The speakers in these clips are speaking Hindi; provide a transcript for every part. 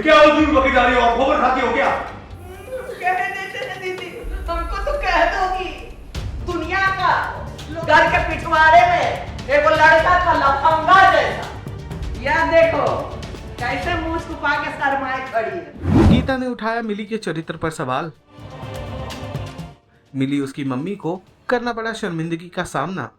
क्या वो दूर बके जा रही हो? आप खबर खाती हो क्या? कह देते हैं दीदी, हमको तो कह दोगी। दुनिया का घर के पिछवाड़े में एक लड़का था लफंगा जैसा। यह देखो कैसे मुंह छुपा के शर्माए खड़ी है। गीता ने उठाया मिली के चरित्र पर सवाल। मिली उसकी मम्मी को करना पड़ा शर्मिंदगी का सामना।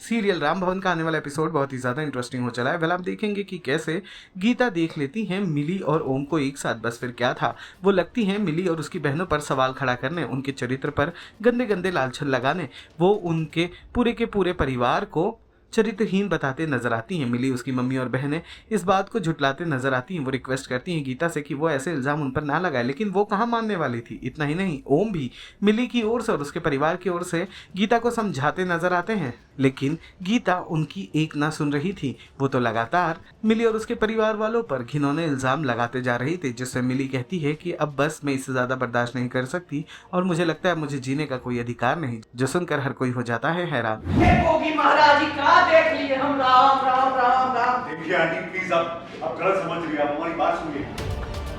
सीरियल राम भवन का आने वाला एपिसोड बहुत ही ज्यादा इंटरेस्टिंग हो चला है। वेल आप देखेंगे कि कैसे गीता देख लेती हैं मिली और ओम को एक साथ। बस फिर क्या था, वो लगती हैं मिली और उसकी बहनों पर सवाल खड़ा करने, उनके चरित्र पर गंदे गंदे लालछन लगाने। वो उनके पूरे के पूरे परिवार को चरित्रहीन बताते नजर आती हैं। मिली उसकी मम्मी और बहनें इस बात को झुटलाते नजर आती हैं। वो रिक्वेस्ट करती हैं गीता से कि वो ऐसे इल्जाम उन पर ना लगाए, लेकिन वो कहाँ मानने वाली थी। इतना ही नहीं, ओम भी मिली की ओर से और उसके परिवार की ओर से गीता को समझाते नजर आते हैं, लेकिन गीता उनकी एक ना सुन रही थी। वो तो लगातार मिली और उसके परिवार वालों पर घिनौने इल्जाम लगाते जा रही थी, जिससे मिली कहती है कि अब बस मैं इससे ज्यादा बर्दाश्त नहीं कर सकती और मुझे लगता है मुझे जीने का कोई अधिकार नहीं। जो सुनकर हर कोई हो जाता है हैरान। होगी महाराज जी, का देख लिए हम। राम राम राम राम। देखिए आंटी प्लीज, आप गलत समझ रही हैं। आप हमारी बात सुनिए।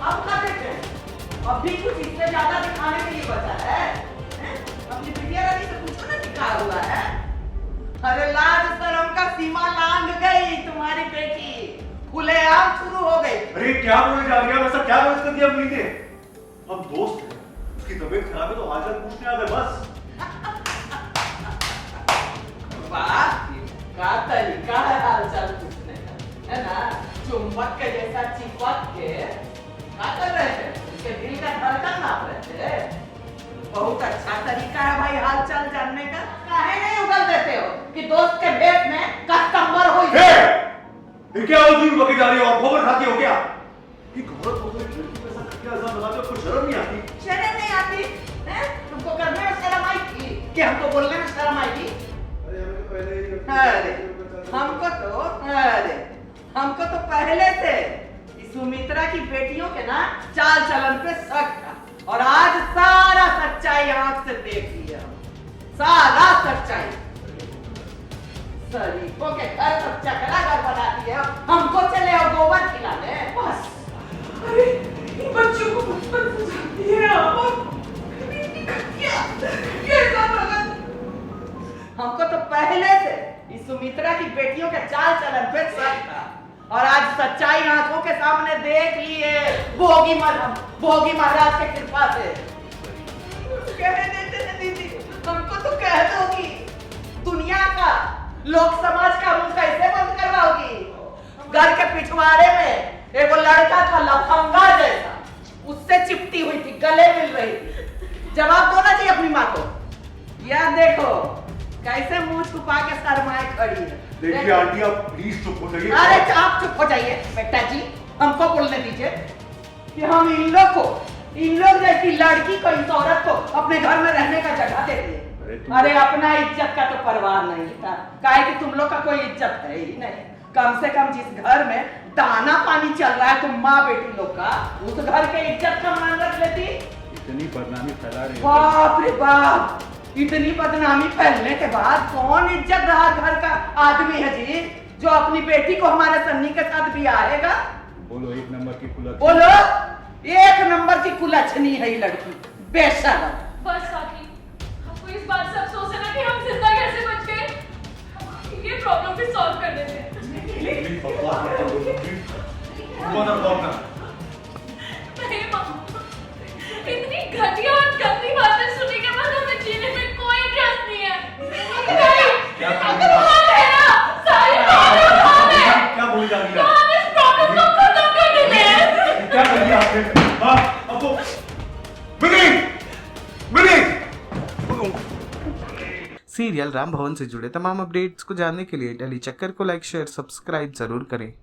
अब क्या देखें? अब भी कुछ इससे ज्यादा दिखाने के लिए बचा है? अपनी बिटिया रानी से कुछ ना दिखा हुआ है। अरे लाज शर्म का सीमा लांघ गई तुम्हारी बेटी, खुलेआम शुरू हो गई। अरे क्या बोलने जा रही है? ऐसा क्या गलत कर दिया मिली ने? हम दोस्त हैं, उसकी तबीयत खराब है तो हालचाल पूछने आ गए बस। वाह, का तरीका है हालचाल पूछने का, है ना? चुंबक के जैसा चिपक के क्या कर रहे थे? उसके दिल का धड़कन नाप रहे थे। बहुत अच्छा तरीका है भाई हालचाल जानने का। काहे नहीं उगल देते हो कि दोस्त के भेंट में कस्टमर हो। ये क्या वो दूर बके जा रही हो? आप खबर खाती हो क्या? ये खबर को कोई लड़की पे ऐसा घटिया इल्जाम लगाते हो, आपको शर्म नहीं आती? शर्म नहीं आती? हैं? तुमको करने में शर्म आई थी कि हमको बोलने में शर्म आई थी? हमको तो पहले से सुमित्रा की बेटियों के ना चाल चलन पे शक था और आज सारा सच्चाई आंख से देख लिया। सारा सच्चाई शरीफों के घर सच्चा कला घर बना दिया। हमको चले और गोबर खिलाने बस। अरे बच्चों को बचपन से जानती है आप। हमको तो पहले से इस सुमित्रा की बेटियों के चाल चलन पे शक था और आज सच्चाई आंखों के सामने देख लिए। भोगी महाराज के कृपा से। कह देते हैं दीदी, हमको तो कह दोगी। दुनिया का लोक समाज का मुंह कैसे बंद करवाओगी? घर के पिछवाड़े में एक लड़का था लफंगा जैसा, उससे चिपटी हुई थी, गले मिल रही थी। जवाब दो ना जी अपनी माँ को। यह देखो कैसे मुंह छुपा के शर्माए खड़ी है। देखिए आंटी आप प्लीज चुप हो जाइए। अरे आप चुप हो जाइए बेटा जी, हमको बोलने दीजिए कि हम इन लोग जैसी लड़की को, इस औरत को अपने घर में रहने का जगह दे दिए। अरे अपना इज्जत का तो परवाह नहीं था, काहे कि तुम लोग का कोई इज्जत है ही नहीं। कम से कम जिस घर में दाना पानी चल रहा है तुम माँ बेटी लोग का, उस घर के इज्जत का मान रख लेती। इतनी बदनामी फैला रही है। बाप रे बाप, इतनी बदनामी फैलने के बाद कौन इज्जतदार घर का आदमी है जी जो अपनी बेटी को हमारे सन्नी के साथ ब्याहेगा? बोलो एक नंबर की कुलत। बोलो एक नंबर की कुलच्छनी है ये लड़की, बेशर्म। बस काकी, आपको इस बात से अफसोस है ना कि हम जिंदा कैसे बच गए? ये प्रॉब्लम भी सॉल्व कर देते हैं। नहीं माँ, इतनी घटिया और गंदी बातें सुनने के बाद हमें जीने में कोई इंटरेस्ट नहीं है। नहीं, अगर हम है ना, सारी प्रॉब्लम हम है। क्या बोली जा रही है? तो हम इस प्रॉब्लम को खत्म कर देते हैं। क्या कर दिया आपने? हाँ, अब तो मिली। सीरियल राम भवन से जुड़े तमाम अपडेट्स को जानने के लिए डेली चक्कर को लाइक शेयर सब्सक्राइब जरूर करें।